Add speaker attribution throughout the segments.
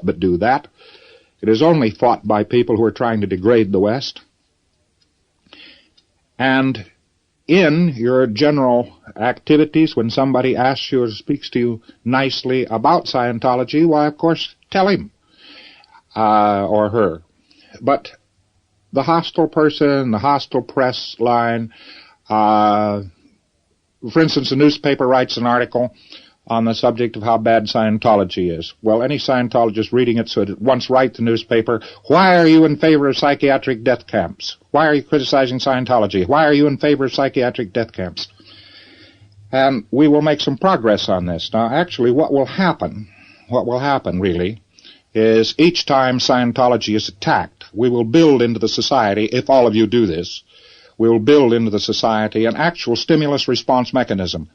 Speaker 1: help but do that. It is only fought by people who are trying to degrade the West. And in your general activities, when somebody asks you or speaks to you nicely about Scientology, why, of course, tell him or her. But the hostile person, the hostile press line, for instance, a newspaper writes an article on the subject of how bad Scientology is. Well, any Scientologist reading it should at once write the newspaper, why are you in favor of psychiatric death camps? Why are you criticizing Scientology? Why are you in favor of psychiatric death camps? And we will make some progress on this. Now, actually, what will happen really, is each time Scientology is attacked, we will build into the society, if all of you do this, we will build into the society an actual stimulus response mechanism.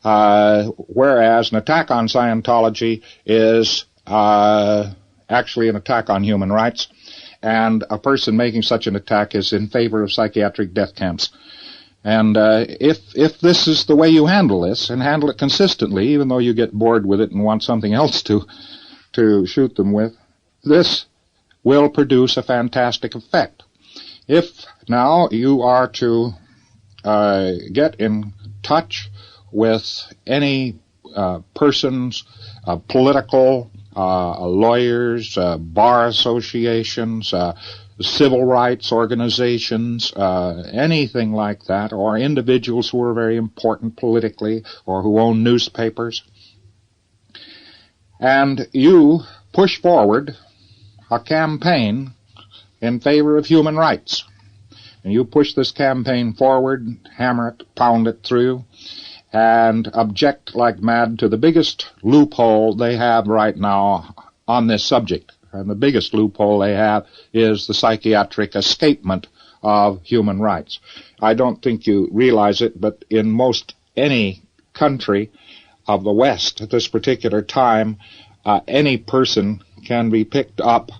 Speaker 1: Whereas an attack on Scientology is actually an attack on human rights, and a person making such an attack is in favor of psychiatric death camps. And if this is the way you handle this, and handle it consistently, even though you get bored with it and want something else to shoot them with, this will produce a fantastic effect. If now you are to get in touch with any persons, political, lawyers, bar associations, civil rights organizations, anything like that, or individuals who are very important politically or who own newspapers, and you push forward a campaign in favor of human rights, and you push this campaign forward, hammer it, pound it through, and object like mad to the biggest loophole they have right now on this subject. And the biggest loophole they have is the psychiatric escapement of human rights. I don't think you realize it, but in most any country of the West at this particular time, any person can be picked up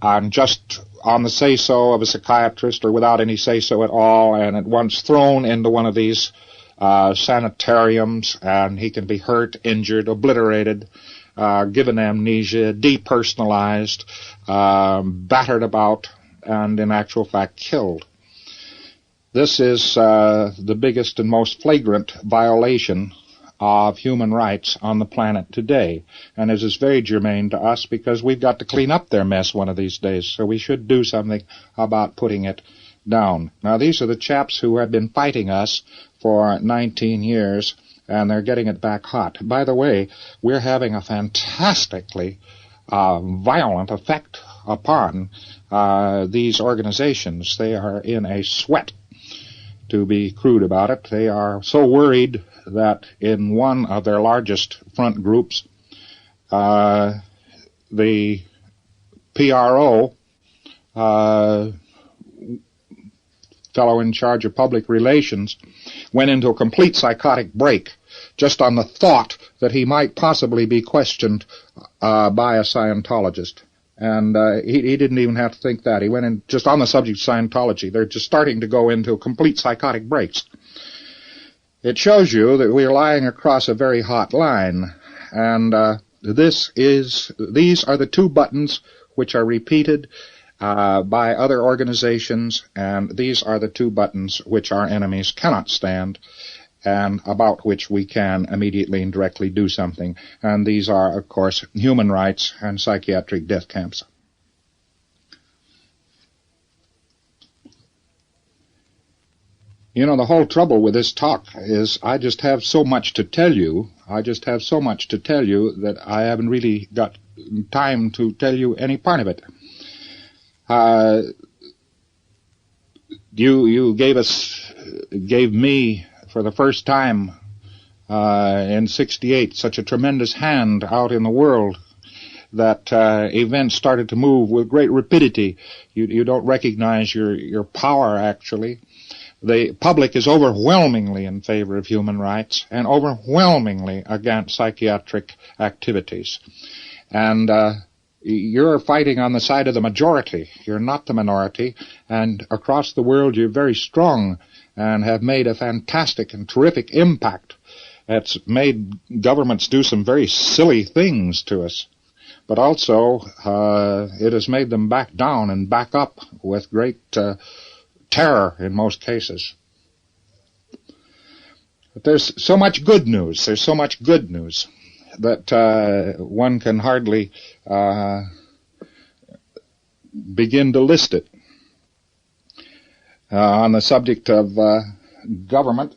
Speaker 1: on just on the say-so of a psychiatrist or without any say-so at all, and at once thrown into one of these sanitariums, and he can be hurt, injured, obliterated, given amnesia, depersonalized, battered about, and in actual fact killed. This is the biggest and most flagrant violation of human rights on the planet today, and it is very germane to us because we've got to clean up their mess one of these days, so we should do something about putting it down. Now, these are the chaps who have been fighting us for 19 years, and they're getting it back hot. By the way, we're having a fantastically violent effect upon these organizations. They are in a sweat, to be crude about it. They are so worried that in one of their largest front groups, the PRO, fellow in charge of public relations, went into a complete psychotic break just on the thought that he might possibly be questioned by a Scientologist. And he didn't even have to think that. He went in just on the subject of Scientology. They're just starting to go into complete psychotic breaks. It shows you that we're lying across a very hot line. And these are the two buttons which are repeated by other organizations, and these are the two buttons which our enemies cannot stand, and about which we can immediately and directly do something. And these are, of course, human rights and psychiatric death camps. You know, the whole trouble with this talk is I just have so much to tell you. That I haven't really got time to tell you any part of it. You gave me for the first time in '68 such a tremendous hand out in the world that events started to move with great rapidity. You don't recognize your power, actually. The public is overwhelmingly in favor of human rights and overwhelmingly against psychiatric activities. And you're fighting on the side of the majority. You're not the minority. And across the world, you're very strong and have made a fantastic and terrific impact. It's made governments do some very silly things to us. but also it has made them back down and back up with great terror in most cases. But there's so much good news. There's so much good news that one can hardly begin to list it. On the subject of government,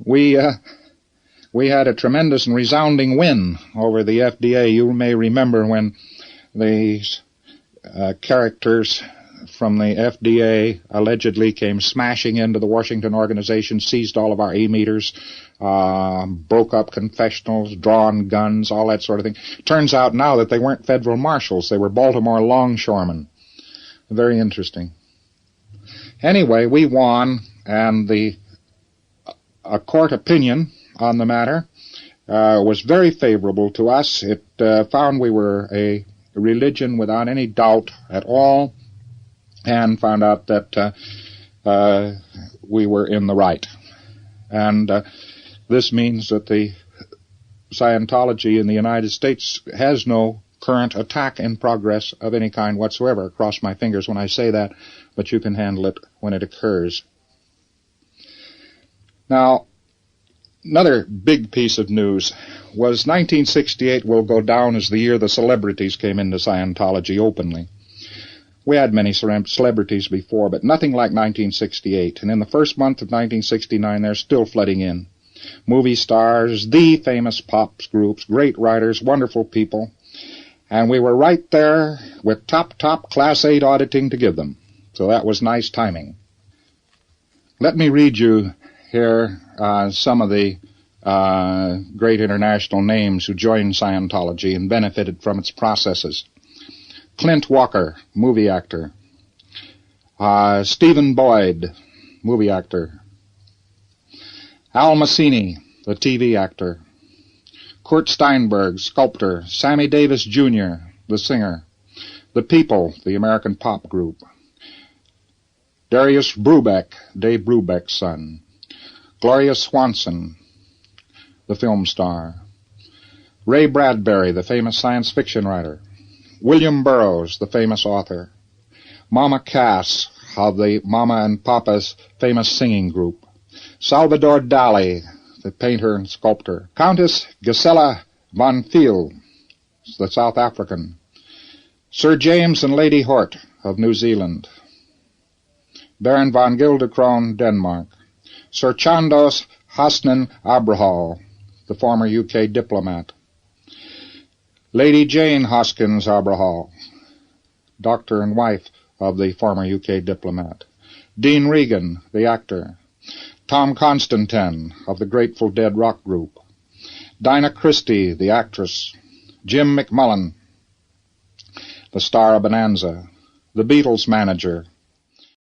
Speaker 1: we had a tremendous and resounding win over the FDA. You may remember when these characters from the FDA allegedly came smashing into the Washington organization, seized all of our e-meters, broke up confessionals, drawn guns, all that sort of thing. Turns out now that they weren't federal marshals. They were Baltimore longshoremen. Very interesting. Anyway, we won, and a court opinion on the matter was very favorable to us. It found we were a religion without any doubt at all, and found out that we were in the right. And this means that the Scientology in the United States has no current attack in progress of any kind whatsoever. Cross my fingers when I say that, but you can handle it when it occurs. Now, another big piece of news was 1968 will go down as the year the celebrities came into Scientology openly. We had many celebrities before, but nothing like 1968. And in the first month of 1969, they're still flooding in. Movie stars, the famous pop groups, great writers, wonderful people. And we were right there with top Class 8 auditing to give them. So that was nice timing. Let me read you here some of the great international names who joined Scientology and benefited from its processes. Clint Walker, movie actor. Stephen Boyd, movie actor. Al Massini, the TV actor. Kurt Steinberg, sculptor. Sammy Davis Jr., the singer. The People, the American pop group. Darius Brubeck, Dave Brubeck's son. Gloria Swanson, the film star. Ray Bradbury, the famous science fiction writer. William Burroughs, the famous author. Mama Cass of the Mama and Papa's famous singing group. Salvador Dali, the painter and sculptor. Countess Gisela von Thiel, the South African. Sir James and Lady Hort of New Zealand. Baron von Gildekroon, Denmark. Sir Chandos Hasnan Abrahal, the former UK diplomat. Lady Jane Hoskins Abrahal, doctor and wife of the former UK diplomat. Dean Regan, the actor. Tom Constantine of the Grateful Dead rock group. Dinah Christie, the actress. Jim McMullen, the star of Bonanza. The Beatles manager,